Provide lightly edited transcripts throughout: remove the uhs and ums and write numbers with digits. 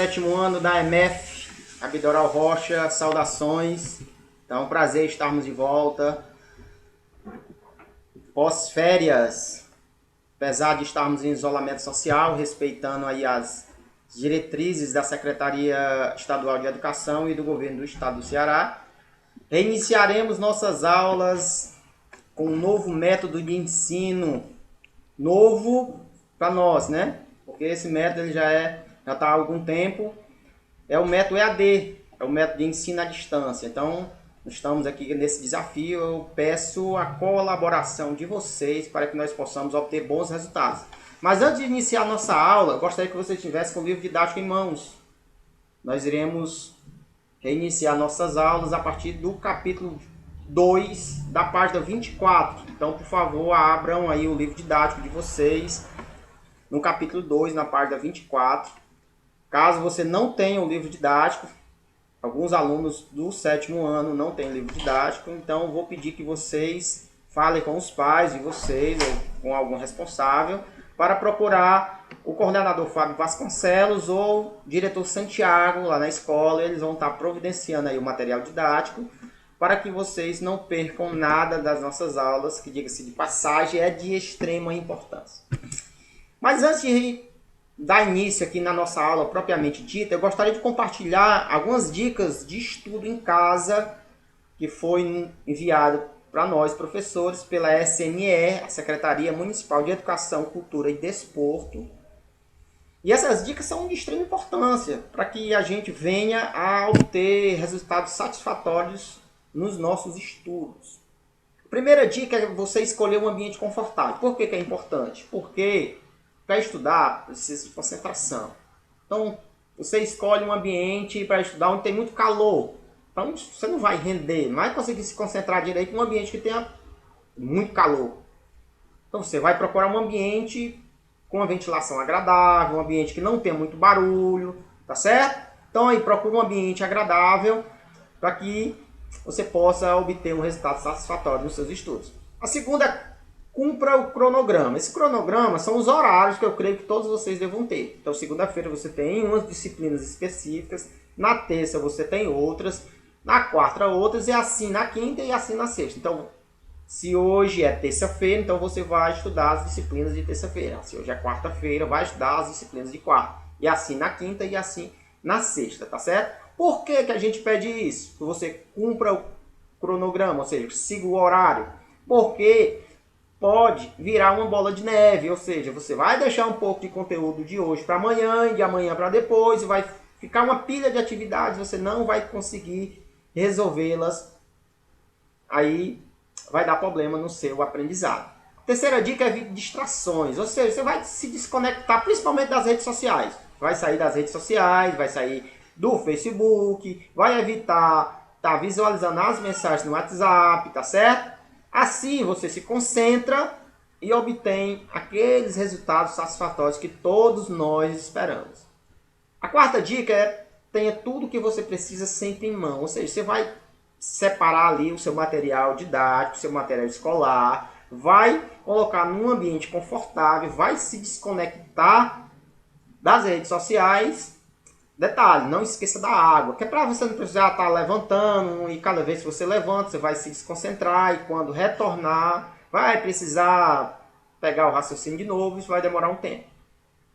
sétimo ano da EMEF, Abdoral Rocha, saudações. Então, prazer estarmos de volta. Pós-férias, apesar de estarmos em isolamento social, respeitando aí as diretrizes da Secretaria Estadual de Educação e do Governo do Estado do Ceará, reiniciaremos nossas aulas com um novo método de ensino, novo para nós, né? Porque esse método ele já está há algum tempo, é o método EAD, é o método de ensino à distância. Então, estamos aqui nesse desafio, eu peço a colaboração de vocês para que nós possamos obter bons resultados. Mas antes de iniciar a nossa aula, eu gostaria que você estivesse com o livro didático em mãos. Nós iremos reiniciar nossas aulas a partir do capítulo 2, da página 24. Então, por favor, abram aí o livro didático de vocês, no capítulo 2, na página 24. Caso você não tenha o livro didático, alguns alunos do sétimo ano não têm livro didático, então eu vou pedir que vocês falem com os pais de vocês ou com algum responsável para procurar o coordenador Fábio Vasconcelos ou o diretor Santiago lá na escola. Eles vão estar providenciando aí o material didático para que vocês não percam nada das nossas aulas, que, diga-se de passagem, é de extrema importância. Mas antes de dar início aqui na nossa aula propriamente dita, eu gostaria de compartilhar algumas dicas de estudo em casa que foi enviado para nós, professores, pela SME, a Secretaria Municipal de Educação, Cultura e Desporto. E essas dicas são de extrema importância para que a gente venha a obter resultados satisfatórios nos nossos estudos. A primeira dica é você escolher um ambiente confortável. Por que é importante? Porque para estudar precisa de concentração. Então, você escolhe um ambiente para estudar onde tem muito calor. Então, você não vai render, não vai conseguir se concentrar direito em um ambiente que tenha muito calor. Então, você vai procurar um ambiente com uma ventilação agradável, um ambiente que não tenha muito barulho, tá certo? Então, aí procura um ambiente agradável para que você possa obter um resultado satisfatório nos seus estudos. A segunda é cumpra o cronograma. Esse cronograma são os horários que eu creio que todos vocês devam ter. Então, segunda-feira você tem umas disciplinas específicas, na terça você tem outras, na quarta outras, e assim na quinta e assim na sexta. Então, se hoje é terça-feira, então você vai estudar as disciplinas de terça-feira. Se hoje é quarta-feira, vai estudar as disciplinas de quarta. E assim na quinta e assim na sexta, tá certo? Por que a gente pede isso? Que você cumpra o cronograma, ou seja, siga o horário. Porque pode virar uma bola de neve, ou seja, você vai deixar um pouco de conteúdo de hoje para amanhã e de amanhã para depois, e vai ficar uma pilha de atividades, você não vai conseguir resolvê-las, aí vai dar problema no seu aprendizado. A terceira dica é evitar distrações, ou seja, você vai se desconectar principalmente das redes sociais, vai sair das redes sociais, vai sair do Facebook, vai evitar estar visualizando as mensagens no WhatsApp, tá certo? Assim você se concentra e obtém aqueles resultados satisfatórios que todos nós esperamos. A quarta dica é tenha tudo o que você precisa sempre em mão. Ou seja, você vai separar ali o seu material didático, seu material escolar, vai colocar num ambiente confortável, vai se desconectar das redes sociais. Detalhe, não esqueça da água, que é para você não precisar estar levantando, e cada vez que você levanta, você vai se desconcentrar, e quando retornar, vai precisar pegar o raciocínio de novo, isso vai demorar um tempo.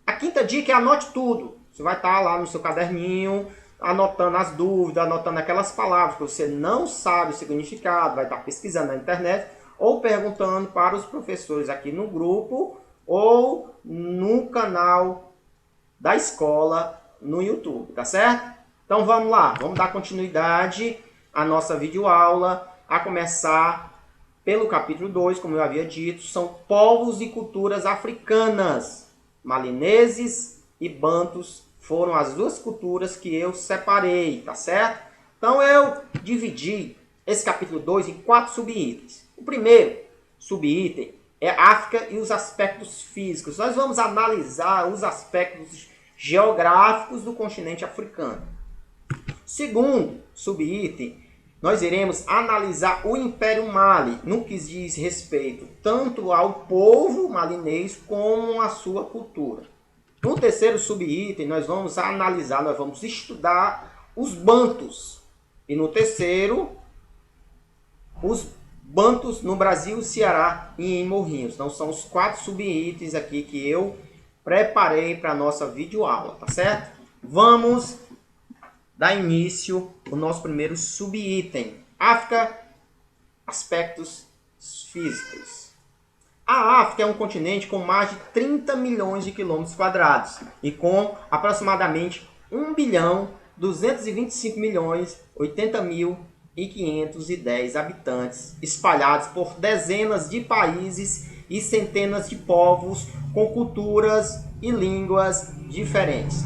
A quinta dica é anote tudo. Você vai estar lá no seu caderninho, anotando as dúvidas, anotando aquelas palavras que você não sabe o significado, vai estar pesquisando na internet, ou perguntando para os professores aqui no grupo, ou no canal da escola, no YouTube, tá certo? Então vamos lá, vamos dar continuidade à nossa videoaula, a começar pelo capítulo 2, como eu havia dito, são povos e culturas africanas. Malineses e bantus foram as duas culturas que eu separei, tá certo? Então eu dividi esse capítulo 2 em 4 subitens. O primeiro subitem é África e os aspectos físicos. Nós vamos analisar os aspectos geográficos do continente africano. Segundo subitem, nós iremos analisar o Império Mali, no que diz respeito tanto ao povo malinês como à sua cultura. No terceiro subitem, nós vamos analisar, nós vamos estudar os bantus. E no terceiro, os bantus no Brasil, Ceará e em Morrinhos. Então, são os 4 subitens aqui que eu preparei para a nossa videoaula, tá certo? Vamos dar início ao nosso primeiro subitem. África, aspectos físicos. A África é um continente com mais de 30 milhões de quilômetros quadrados e com aproximadamente 1 bilhão 225 milhões 80 mil e 510 habitantes, espalhados por dezenas de países e centenas de povos com culturas e línguas diferentes.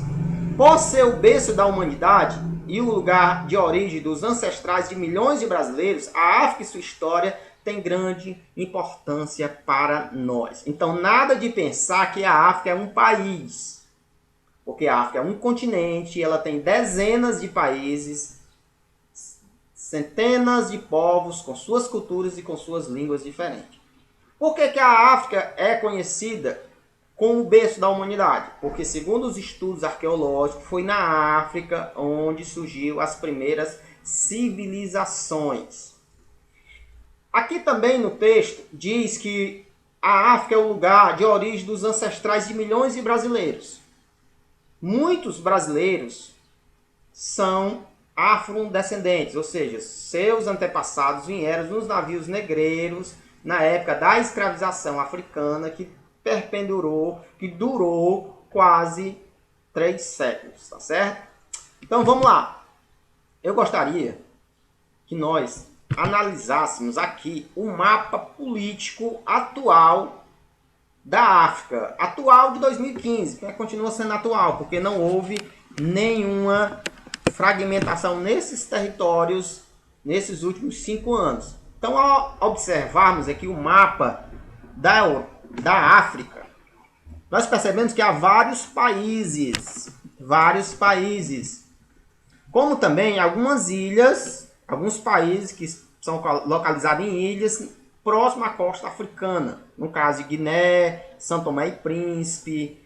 Por ser o berço da humanidade e o lugar de origem dos ancestrais de milhões de brasileiros, a África e sua história tem grande importância para nós. Então, nada de pensar que a África é um país, porque a África é um continente, ela tem dezenas de países, centenas de povos com suas culturas e com suas línguas diferentes. Por que a África é conhecida como o berço da humanidade? Porque, segundo os estudos arqueológicos, foi na África onde surgiu as primeiras civilizações. Aqui também no texto diz que a África é o lugar de origem dos ancestrais de milhões de brasileiros. Muitos brasileiros são afrodescendentes, ou seja, seus antepassados vieram nos navios negreiros na época da escravização africana que perpendurou, que durou quase 3 séculos, tá certo? Então vamos lá. Eu gostaria que nós analisássemos aqui o mapa político atual da África, atual de 2015, que continua sendo atual, porque não houve nenhuma fragmentação nesses territórios nesses últimos 5 anos. Então, ao observarmos aqui o mapa da África, nós percebemos que há vários países, como também algumas ilhas, alguns países que são localizados em ilhas próximo à costa africana, no caso de Guiné, São Tomé e Príncipe.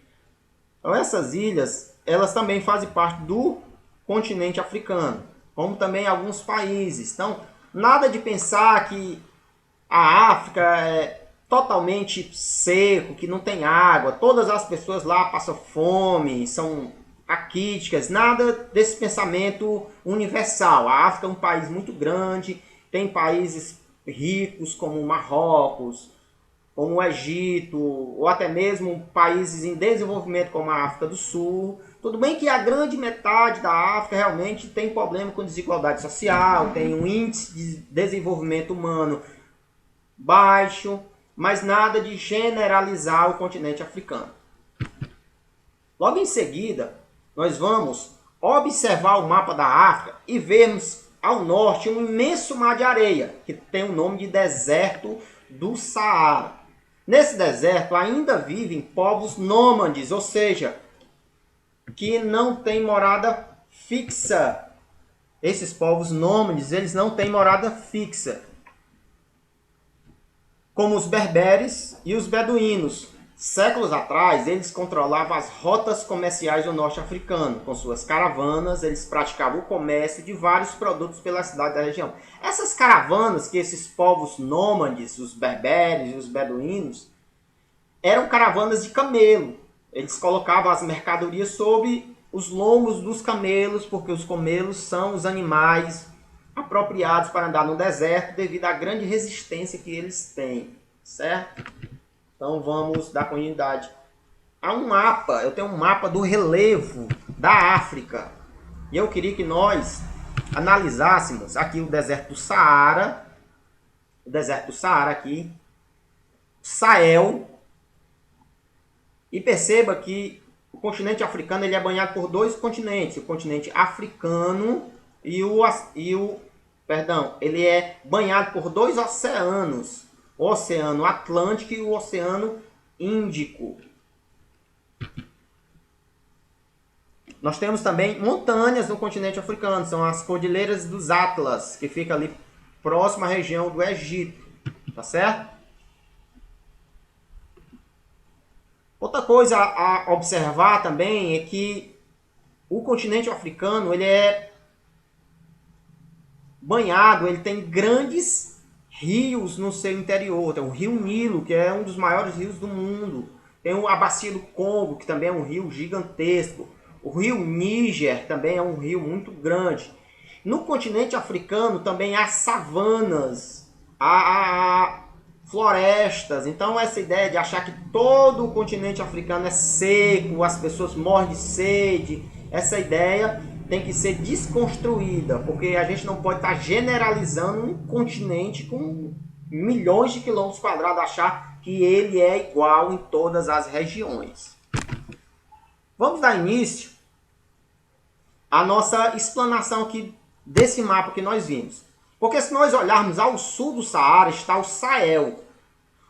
Então, essas ilhas, elas também fazem parte do continente africano, como também alguns países. Então, nada de pensar que a África é totalmente seco, que não tem água, todas as pessoas lá passam fome, são raquíticas, nada desse pensamento universal. A África é um país muito grande, tem países ricos como o Marrocos, como o Egito, ou até mesmo países em desenvolvimento como a África do Sul. Tudo bem que a grande metade da África realmente tem problema com desigualdade social, tem um índice de desenvolvimento humano baixo, mas nada de generalizar o continente africano. Logo em seguida, nós vamos observar o mapa da África e vermos ao norte um imenso mar de areia, que tem o nome de deserto do Saara. Nesse deserto ainda vivem povos nômades, ou seja, que não têm morada fixa. Esses povos nômades, eles não têm morada fixa. Como os berberes e os beduínos. Séculos atrás, eles controlavam as rotas comerciais do norte africano. Com suas caravanas, eles praticavam o comércio de vários produtos pela cidade da região. Essas caravanas que esses povos nômades, os berberes e os beduínos, eram caravanas de camelo. Eles colocavam as mercadorias sobre os lombos dos camelos, porque os camelos são os animais apropriados para andar no deserto devido à grande resistência que eles têm, certo? Então vamos dar continuidade a um mapa. Eu tenho um mapa do relevo da África. E eu queria que nós analisássemos aqui o deserto do Saara. O deserto do Saara aqui. Sahel. E perceba que o continente africano ele é banhado por 2 continentes. O continente africano ele é banhado por 2 oceanos. O Oceano Atlântico e o Oceano Índico. Nós temos também montanhas no continente africano, são as Cordilheiras dos Atlas, que fica ali próximo à região do Egito, tá certo? Outra coisa a observar também é que o continente africano ele é banhado, ele tem grandes rios no seu interior. Tem o Rio Nilo, que é um dos maiores rios do mundo. Tem a Bacia do Congo, que também é um rio gigantesco. O rio Níger também é um rio muito grande. No continente africano também há savanas, há florestas. Então essa ideia de achar que todo o continente africano é seco, as pessoas morrem de sede, essa ideia tem que ser desconstruída, porque a gente não pode estar generalizando um continente com milhões de quilômetros quadrados, achar que ele é igual em todas as regiões. Vamos dar início à nossa explanação aqui desse mapa que nós vimos. Porque se nós olharmos ao sul do Saara está o Sahel.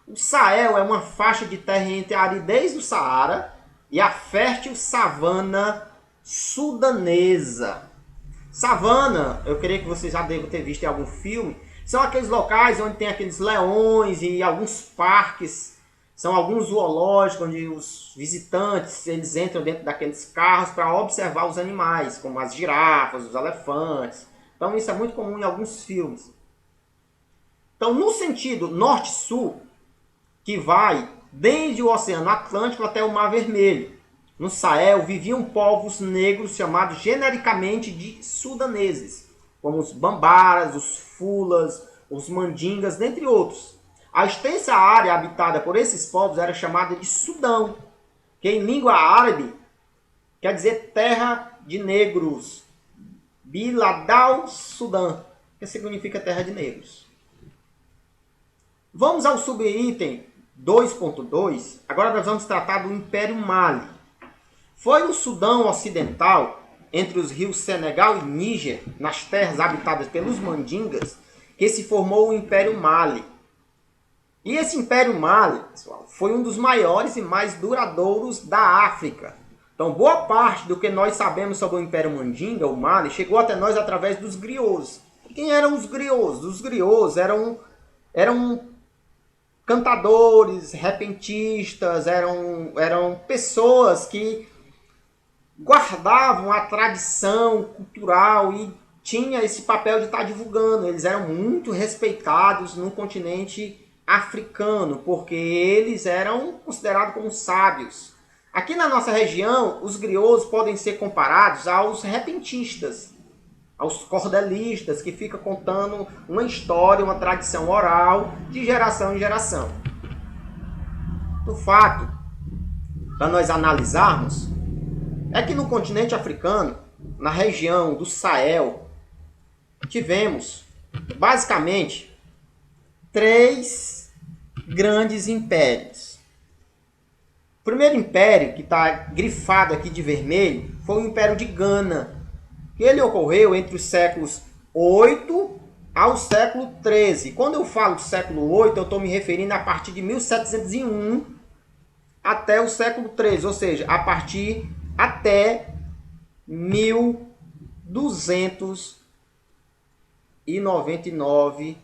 O Sahel é uma faixa de terra entre a aridez do Saara e a fértil savana sudanesa. Savana, eu creio que vocês já devem ter visto em algum filme, são aqueles locais onde tem aqueles leões e alguns parques, são alguns zoológicos onde os visitantes eles entram dentro daqueles carros para observar os animais, como as girafas, os elefantes. Então isso é muito comum em alguns filmes. Então no sentido norte-sul, que vai desde o Oceano Atlântico até o Mar Vermelho, no Sahel viviam povos negros chamados genericamente de sudaneses, como os bambaras, os fulas, os mandingas, dentre outros. A extensa área habitada por esses povos era chamada de Sudão, que em língua árabe quer dizer terra de negros. Biladal Sudã, que significa terra de negros. Vamos ao subitem 2.2. Agora nós vamos tratar do Império Mali. Foi no Sudão Ocidental, entre os rios Senegal e Níger, nas terras habitadas pelos mandingas, que se formou o Império Mali. E esse Império Mali, pessoal, foi um dos maiores e mais duradouros da África. Então, boa parte do que nós sabemos sobre o Império Mandinga, o Mali, chegou até nós através dos griots. Quem eram os griots? Os griots eram cantadores, repentistas, eram pessoas que guardavam a tradição cultural e tinha esse papel de estar divulgando. Eles eram muito respeitados no continente africano, porque eles eram considerados como sábios. Aqui na nossa região, os griots podem ser comparados aos repentistas, aos cordelistas, que ficam contando uma história, uma tradição oral, de geração em geração. O fato, para nós analisarmos, é que no continente africano, na região do Sahel, tivemos, basicamente, 3 grandes impérios. O primeiro império, que está grifado aqui de vermelho, foi o Império de Gana, que ele ocorreu entre os séculos 8 ao século 13. Quando eu falo século 8, eu estou me referindo a partir de 1701 até o século 13, ou seja, a partir até 1299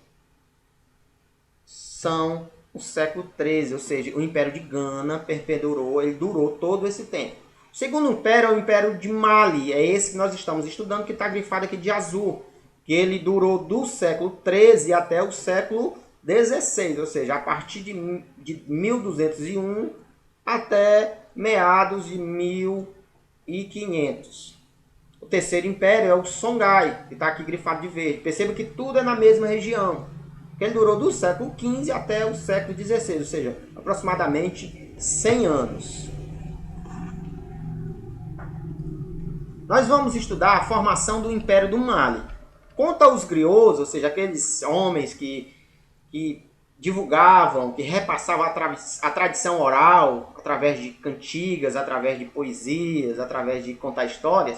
são o século 13, ou seja, o Império de Gana perpendurou, ele durou todo esse tempo. O segundo império é o Império de Mali, é esse que nós estamos estudando, que está grifado aqui de azul, que ele durou do século 13 até o século 16, ou seja, a partir de 1201 até meados de 1500. O terceiro império é o Songhai, que está aqui grifado de verde. Perceba que tudo é na mesma região. Ele durou do século XV até o século XVI, ou seja, aproximadamente 100 anos. Nós vamos estudar a formação do Império do Mali. Quanto aos griots, ou seja, aqueles homens que divulgavam, que repassavam a tradição oral, através de cantigas, através de poesias, através de contar histórias,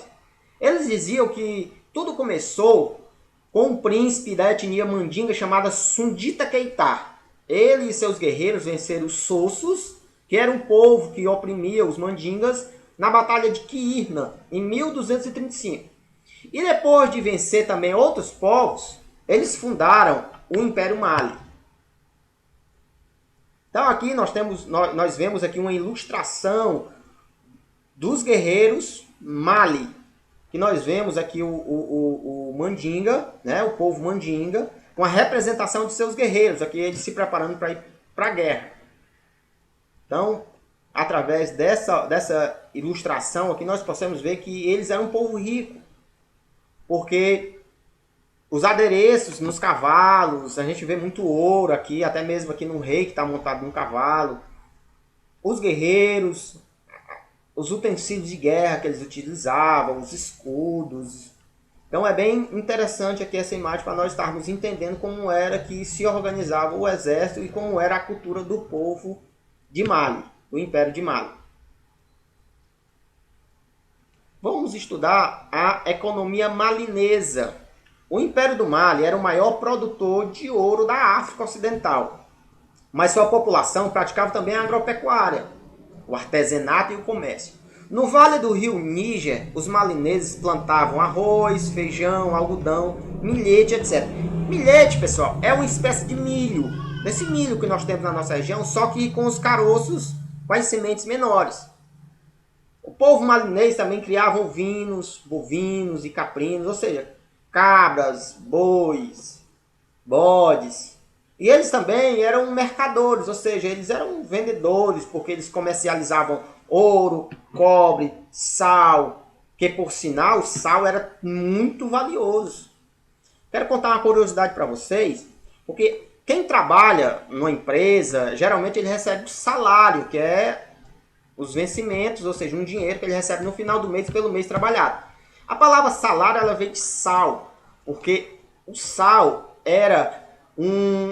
eles diziam que tudo começou com um príncipe da etnia mandinga chamada Sundita Keita. Ele e seus guerreiros venceram os Sossos, que era um povo que oprimia os mandingas, na Batalha de Quirna, em 1235. E depois de vencer também outros povos, eles fundaram o Império Mali. Então aqui nós vemos aqui uma ilustração dos guerreiros Mali, que nós vemos aqui o Mandinga, né, o povo Mandinga, com a representação de seus guerreiros, aqui eles se preparando para ir para a guerra. Então, através dessa ilustração aqui, nós podemos ver que eles eram um povo rico, porque os adereços nos cavalos, a gente vê muito ouro aqui, até mesmo aqui no rei que está montado num cavalo, os guerreiros, os utensílios de guerra que eles utilizavam, os escudos. Então é bem interessante aqui essa imagem para nós estarmos entendendo como era que se organizava o exército e como era a cultura do povo de Mali, do Império de Mali. Vamos estudar a economia malinesa. O Império do Mali era o maior produtor de ouro da África Ocidental, mas sua população praticava também a agropecuária, o artesanato e o comércio. No vale do rio Níger, os malineses plantavam arroz, feijão, algodão, milhete, etc. Milhete, pessoal, é uma espécie de milho, desse milho que nós temos na nossa região, só que com os caroços, com as sementes menores. O povo malinês também criava ovinos, bovinos e caprinos, ou seja, cabras, bois, bodes. E eles também eram mercadores, ou seja, eles eram vendedores, porque eles comercializavam ouro, cobre, sal, que por sinal o sal era muito valioso. Quero contar uma curiosidade para vocês, porque quem trabalha numa empresa, geralmente ele recebe o salário, que é os vencimentos, ou seja, um dinheiro que ele recebe no final do mês pelo mês trabalhado. A palavra salário ela vem de sal, porque o sal era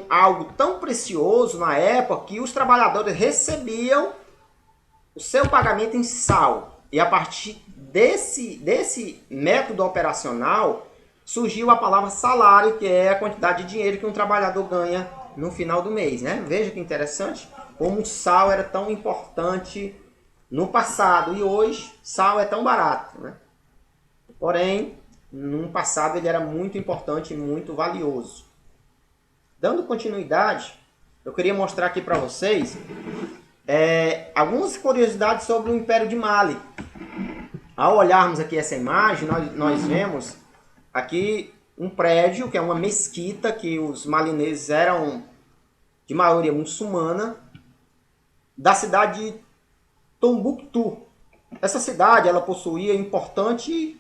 algo tão precioso na época que os trabalhadores recebiam o seu pagamento em sal. E a partir desse método operacional surgiu a palavra salário, que é a quantidade de dinheiro que um trabalhador ganha no final do mês, né? Veja que interessante como o sal era tão importante no passado e hoje sal é tão barato, né? Porém, no passado ele era muito importante e muito valioso. Dando continuidade, eu queria mostrar aqui para vocês algumas curiosidades sobre o Império de Mali. Ao olharmos aqui essa imagem, nós vemos aqui um prédio, que é uma mesquita, que os malineses eram de maioria muçulmana, da cidade de Tombouctou. Essa cidade ela possuía importante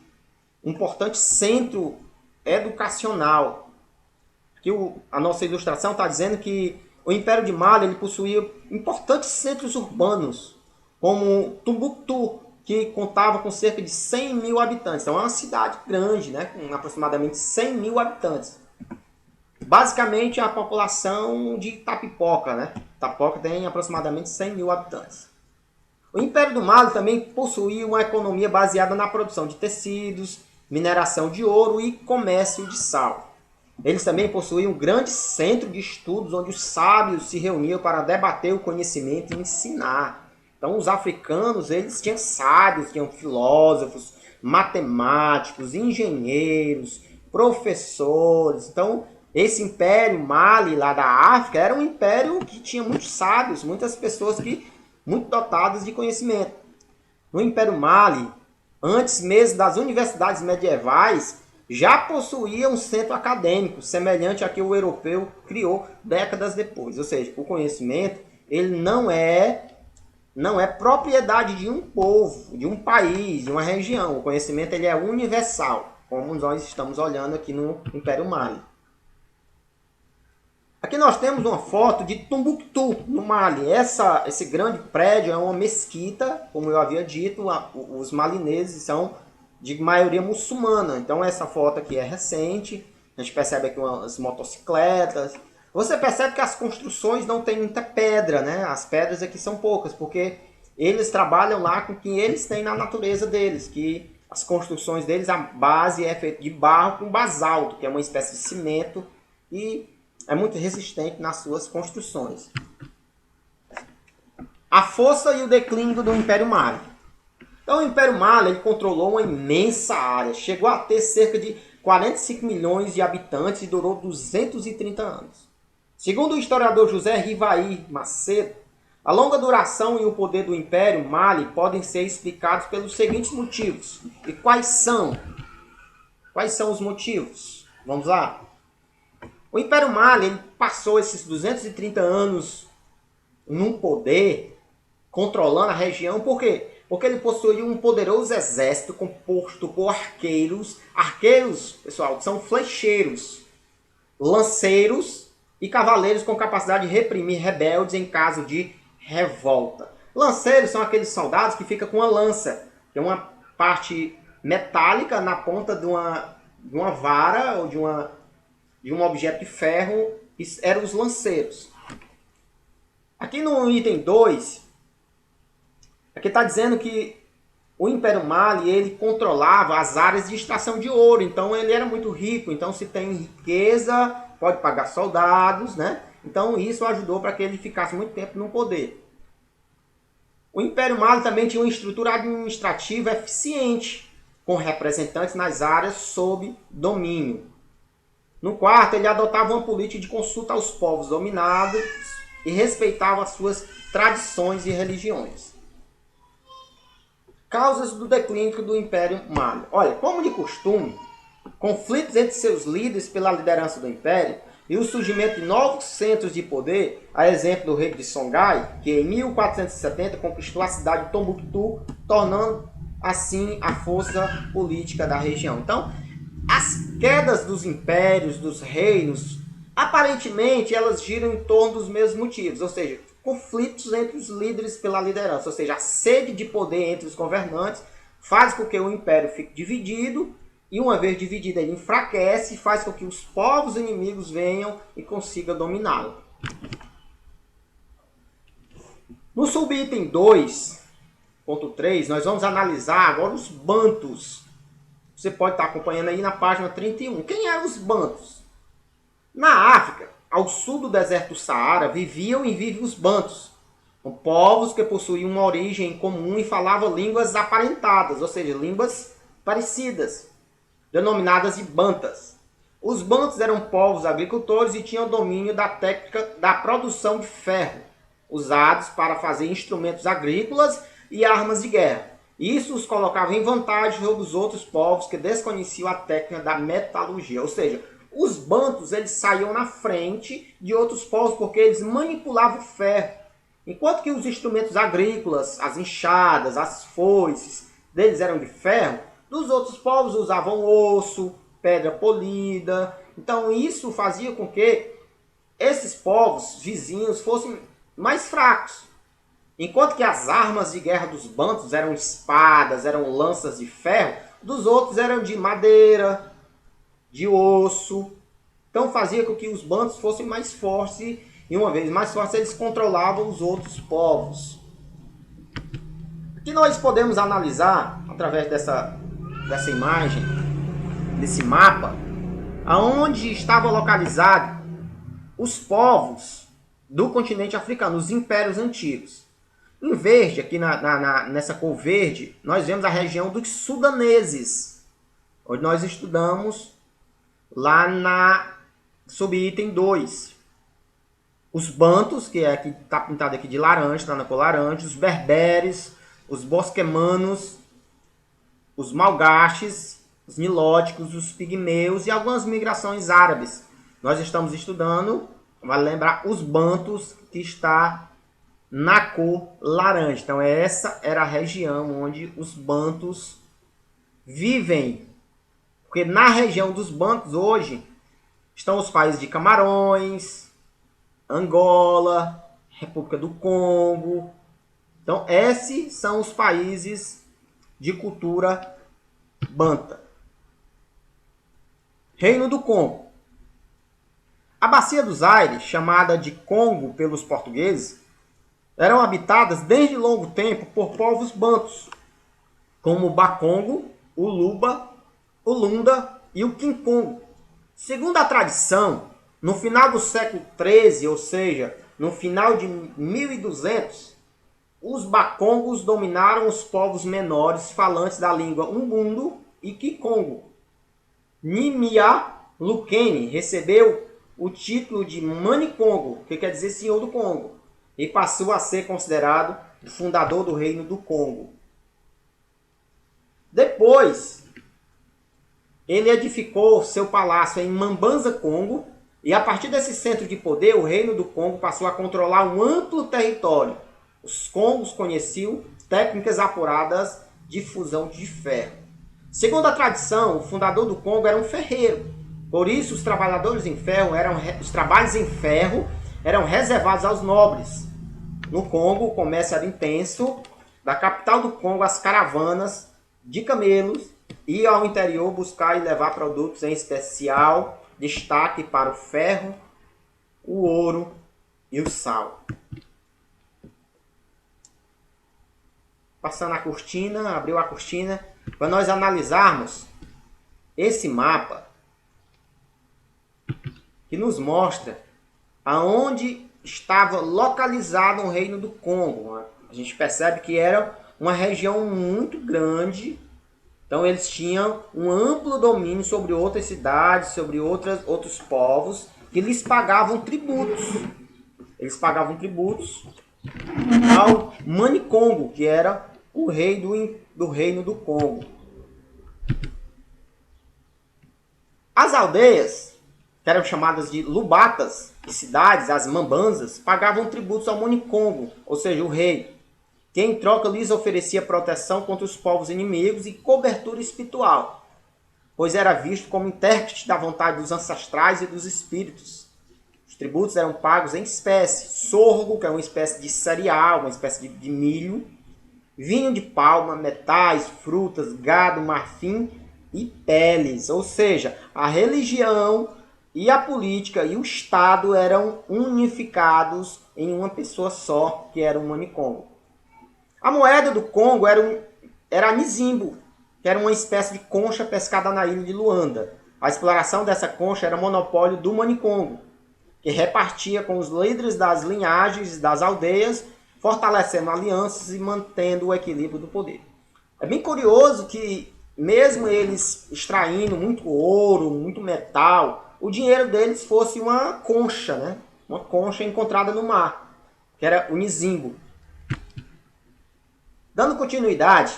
centro educacional. Aqui a nossa ilustração está dizendo que o Império de Mali ele possuía importantes centros urbanos, como Tombouctou, que contava com cerca de 100 mil habitantes. Então é uma cidade grande, né, com aproximadamente 100 mil habitantes. Basicamente a população de Itapipoca, né? Itapipoca tem aproximadamente 100 mil habitantes. O Império do Mali também possuía uma economia baseada na produção de tecidos, mineração de ouro e comércio de sal. Eles também possuíam um grande centro de estudos onde os sábios se reuniam para debater o conhecimento e ensinar. Então os africanos eles tinham sábios, tinham filósofos, matemáticos, engenheiros, professores. Então esse Império Mali lá da África era um império que tinha muitos sábios, muitas pessoas muito dotadas de conhecimento. No Império Mali, antes mesmo das universidades medievais, já possuía um centro acadêmico, semelhante a que o europeu criou décadas depois. Ou seja, o conhecimento ele não é propriedade de um povo, de um país, de uma região. O conhecimento ele é universal, como nós estamos olhando aqui no Império Mali. Aqui nós temos uma foto de Tombouctou, no Mali. Esse grande prédio é uma mesquita, como eu havia dito, os malineses são de maioria muçulmana. Então essa foto aqui é recente, a gente percebe aqui umas motocicletas. Você percebe que as construções não tem muita pedra, né? As pedras aqui são poucas, porque eles trabalham lá com o que eles têm na natureza deles, que as construções deles, a base é feita de barro com basalto, que é uma espécie de cimento, e é muito resistente nas suas construções. A força e o declínio do Império Mali. Então o Império Mali ele controlou uma imensa área, chegou a ter cerca de 45 milhões de habitantes e durou 230 anos. Segundo o historiador José Rivaí Macedo, a longa duração e o poder do Império Mali podem ser explicados pelos seguintes motivos. E quais são? Quais são os motivos? Vamos lá. O Império Mali ele passou esses 230 anos num poder, controlando a região. Por quê? Porque ele possuía um poderoso exército composto por arqueiros. Arqueiros, pessoal, são flecheiros, lanceiros e cavaleiros com capacidade de reprimir rebeldes em caso de revolta. Lanceiros são aqueles soldados que ficam com uma lança, que é uma parte metálica na ponta de uma vara ou de um objeto de ferro. Isso eram os lanceiros. Aqui no item 2, aqui está dizendo que o Império Mali ele controlava as áreas de extração de ouro, então ele era muito rico. Então, se tem riqueza, pode pagar soldados, né? Então, isso ajudou para que ele ficasse muito tempo no poder. O Império Mali também tinha uma estrutura administrativa eficiente, com representantes nas áreas sob domínio. No quarto, ele adotava uma política de consulta aos povos dominados e respeitava as suas tradições e religiões. Causas do declínio do Império Mali. Olha, como de costume, conflitos entre seus líderes pela liderança do Império e o surgimento de novos centros de poder, a exemplo do rei de Songhai, que em 1470 conquistou a cidade de Tombuctu, tornando assim a força política da região. Então, as quedas dos impérios, dos reinos, aparentemente elas giram em torno dos mesmos motivos, ou seja, conflitos entre os líderes pela liderança, ou seja, a sede de poder entre os governantes faz com que o império fique dividido, e uma vez dividido ele enfraquece e faz com que os povos inimigos venham e consigam dominá-lo. No subitem 2.3, nós vamos analisar agora os bantus. Você pode estar acompanhando aí na página 31. Quem eram os bantus? Na África, ao sul do deserto do Saara, viviam e vivem os bantus, com povos que possuíam uma origem comum e falavam línguas aparentadas, ou seja, línguas parecidas, denominadas de bantas. Os bantus eram povos agricultores e tinham domínio da técnica da produção de ferro, usados para fazer instrumentos agrícolas e armas de guerra. Isso os colocava em vantagem sobre os outros povos que desconheciam a técnica da metalurgia. Ou seja, os bantus eles saíam na frente de outros povos porque eles manipulavam o ferro. Enquanto que os instrumentos agrícolas, as enxadas, as foices, deles eram de ferro, dos outros povos usavam osso, pedra polida. Então isso fazia com que esses povos vizinhos fossem mais fracos. Enquanto que as armas de guerra dos bantus eram espadas, eram lanças de ferro, dos outros eram de madeira, de osso. Então fazia com que os bantus fossem mais fortes e uma vez mais fortes eles controlavam os outros povos. Aqui nós podemos analisar, através dessa imagem, desse mapa, aonde estavam localizados os povos do continente africano, os impérios antigos. Em verde, aqui nessa cor verde, nós vemos a região dos sudaneses, onde nós estudamos lá na subitem 2. Os bantus, que está pintado aqui de laranja, está na cor laranja, os berberes, os bosquemanos, os malgaches, os nilóticos, os pigmeus e algumas migrações árabes. Nós estamos estudando, vale lembrar, os bantus, que está na cor laranja. Então essa era a região onde os bantus vivem. Porque na região dos bantus hoje estão os países de Camarões, Angola, República do Congo. Então esses são os países de cultura banta. Reino do Congo. A bacia do Zaire, chamada de Congo pelos portugueses, eram habitadas desde longo tempo por povos bantus, como o Bakongo, o Luba, o Lunda e o Kinkongo. Segundo a tradição, no final do século XIII, ou seja, no final de 1200, os Bakongos dominaram os povos menores falantes da língua Umbundo e Kikongo. Nimia Lukeni recebeu o título de Mani-Congo, que quer dizer Senhor do Congo, e passou a ser considerado o fundador do Reino do Congo. Depois, ele edificou seu palácio em Mambanza, Congo, e a partir desse centro de poder, o Reino do Congo passou a controlar um amplo território. Os congos conheciam técnicas apuradas de fusão de ferro. Segundo a tradição, o fundador do Congo era um ferreiro. Por isso, os trabalhos em ferro eram reservados aos nobres. No Congo, o comércio era intenso. Da capital do Congo, as caravanas de camelos iam ao interior buscar e levar produtos em especial, destaque para o ferro, o ouro e o sal. Passando a cortina, abriu a cortina, para nós analisarmos esse mapa que nos mostra aonde estava localizado o Reino do Congo. A gente percebe que era uma região muito grande, então eles tinham um amplo domínio sobre outras cidades, sobre outros povos, que lhes pagavam tributos. Eles pagavam tributos ao Mani-Congo, que era o rei do Reino do Congo. As aldeias, que eram chamadas de lubatas, e cidades, as mambanzas, pagavam tributos ao Mani-Congo, ou seja, o rei, que em troca lhes oferecia proteção contra os povos inimigos e cobertura espiritual, pois era visto como intérprete da vontade dos ancestrais e dos espíritos. Os tributos eram pagos em espécie: sorgo, que é uma espécie de cereal, uma espécie de milho, vinho de palma, metais, frutas, gado, marfim e peles. Ou seja, a religião e a política e o Estado eram unificados em uma pessoa só, que era o Mani-Congo. A moeda do Congo era a nizimbo, que era uma espécie de concha pescada na ilha de Luanda. A exploração dessa concha era monopólio do Mani-Congo, que repartia com os líderes das linhagens das aldeias, fortalecendo alianças e mantendo o equilíbrio do poder. É bem curioso que, mesmo eles extraindo muito ouro, muito metal, o dinheiro deles fosse uma concha, né? Uma concha encontrada no mar, que era o nizimbo. Dando continuidade,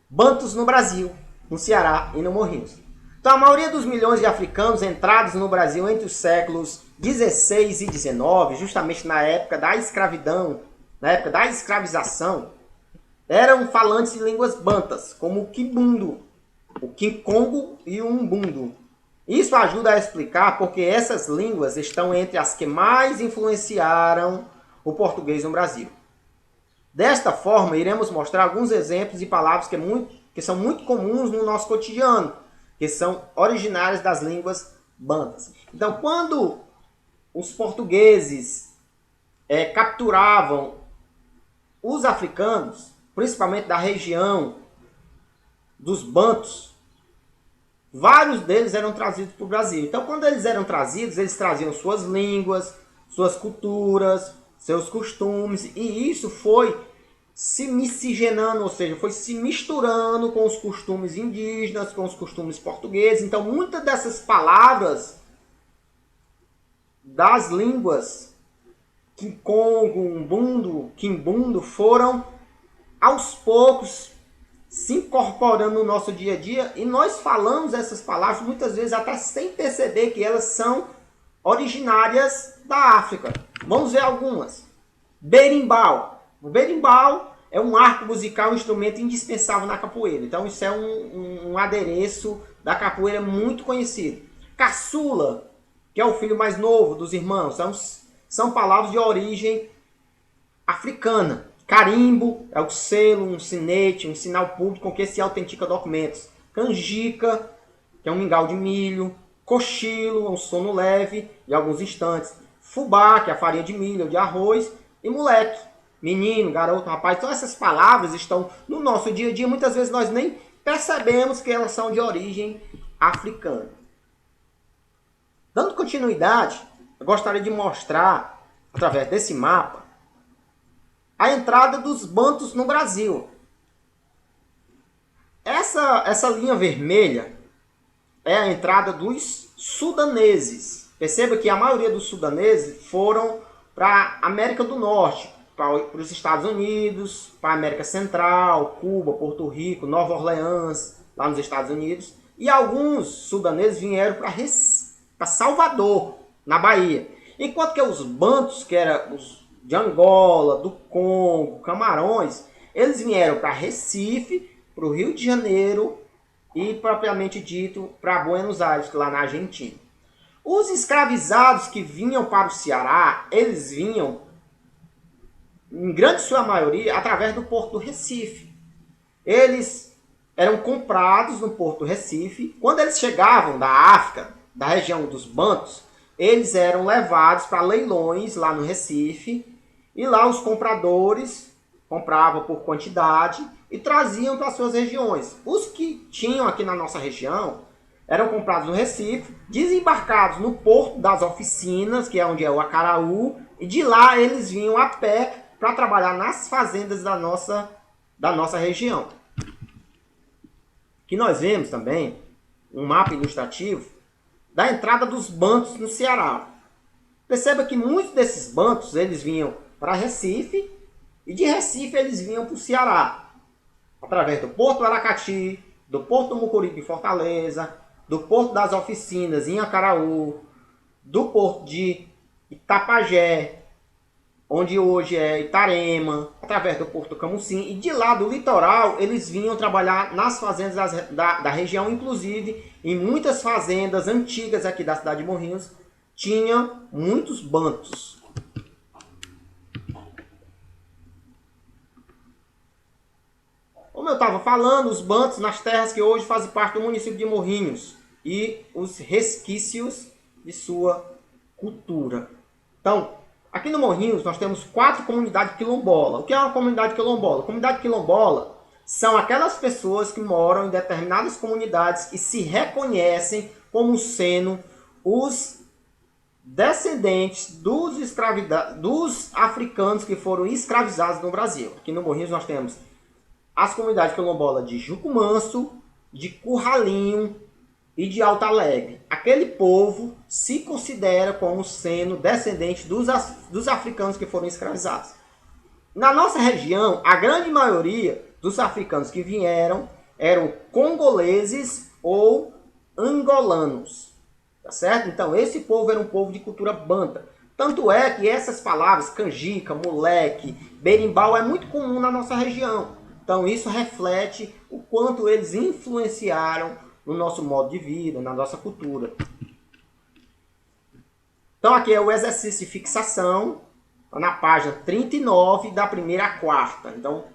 bantus no Brasil, no Ceará e no Morrinhos. Então, a maioria dos milhões de africanos entrados no Brasil entre os séculos 16 e 19, justamente na época da escravidão, na época da escravização, eram falantes de línguas bantas, como o Kibundo, o Kinkongo e o Umbundo. Isso ajuda a explicar porque essas línguas estão entre as que mais influenciaram o português no Brasil. Desta forma, iremos mostrar alguns exemplos de palavras que são muito comuns no nosso cotidiano, que são originárias das línguas bantas. Então, quando os portugueses capturavam os africanos, principalmente da região dos bantus, vários deles eram trazidos para o Brasil. Então, quando eles eram trazidos, eles traziam suas línguas, suas culturas, seus costumes, e isso foi se miscigenando, ou seja, foi se misturando com os costumes indígenas, com os costumes portugueses. Então, muitas dessas palavras das línguas Kinkongo, Umbundo, Kimbundo foram aos poucos se incorporando no nosso dia a dia, e nós falamos essas palavras muitas vezes até sem perceber que elas são originárias da África. Vamos ver algumas. Berimbau. O berimbau é um arco musical, um instrumento indispensável na capoeira. Então isso é um adereço da capoeira muito conhecido. Caçula, que é o filho mais novo dos irmãos, são palavras de origem africana. Carimbo é o selo, um sinete, um sinal público com que se autentica documentos. Canjica, que é um mingau de milho. Cochilo, um sono leve de alguns instantes. Fubá, que é a farinha de milho ou de arroz. E moleque, menino, garoto, rapaz. Então essas palavras estão no nosso dia a dia. Muitas vezes nós nem percebemos que elas são de origem africana. Dando continuidade, eu gostaria de mostrar, através desse mapa, a entrada dos bantus no Brasil. Essa linha vermelha é a entrada dos sudaneses. Perceba que a maioria dos sudaneses foram para a América do Norte, para os Estados Unidos, para a América Central, Cuba, Porto Rico, Nova Orleans, lá nos Estados Unidos. E alguns sudaneses vieram para Salvador, na Bahia. Enquanto que os bantos, que eram os de Angola, do Congo, Camarões, eles vieram para Recife, para o Rio de Janeiro e, propriamente dito, para Buenos Aires, lá na Argentina. Os escravizados que vinham para o Ceará, eles vinham, em grande sua maioria, através do Porto do Recife. Eles eram comprados no Porto do Recife. Quando eles chegavam da África, da região dos Bantos, eles eram levados para leilões lá no Recife. E lá os compradores compravam por quantidade e traziam para suas regiões. Os que tinham aqui na nossa região eram comprados no Recife, desembarcados no Porto das Oficinas, que é onde é o Acaraú, e de lá eles vinham a pé para trabalhar nas fazendas da nossa região. Aqui nós vemos também um mapa ilustrativo da entrada dos bantos no Ceará. Perceba que muitos desses bantos eles vinham para Recife e de Recife eles vinham para o Ceará, através do Porto Aracati, do Porto Mucuripe em Fortaleza, do Porto das Oficinas em Acaraú, do Porto de Itapajé, onde hoje é Itarema, através do Porto Camusim, e de lá do litoral eles vinham trabalhar nas fazendas da região, inclusive em muitas fazendas antigas aqui da cidade de Morrinhos, tinha muitos bantos. Como eu estava falando, os bantos nas terras que hoje fazem parte do município de Morrinhos e os resquícios de sua cultura. Então, aqui no Morrinhos nós temos 4 comunidades quilombolas. O que é uma comunidade quilombola? Comunidade quilombola são aquelas pessoas que moram em determinadas comunidades e se reconhecem como sendo os descendentes dos africanos que foram escravizados no Brasil. Aqui no Morrinhos nós temos as comunidades quilombolas de Jucumanso, de Curralinho e de Alto Alegre. Aquele povo se considera como sendo descendente dos africanos que foram escravizados. Na nossa região, a grande maioria dos africanos que vieram eram congoleses ou angolanos. Tá certo? Então, esse povo era um povo de cultura banta. Tanto é que essas palavras, canjica, moleque, berimbau, é muito comum na nossa região. Então, isso reflete o quanto eles influenciaram no nosso modo de vida, na nossa cultura. Então, aqui é o exercício de fixação, na página 39, da primeira à quarta. Então,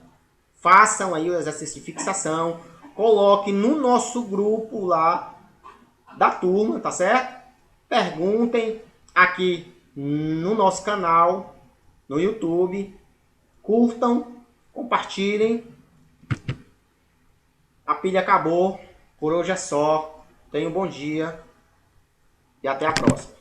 façam aí o exercício de fixação, coloque no nosso grupo lá da turma, tá certo? Perguntem aqui no nosso canal, no YouTube, curtam, compartilhem. A pilha acabou, por hoje é só. Tenha um bom dia e até a próxima.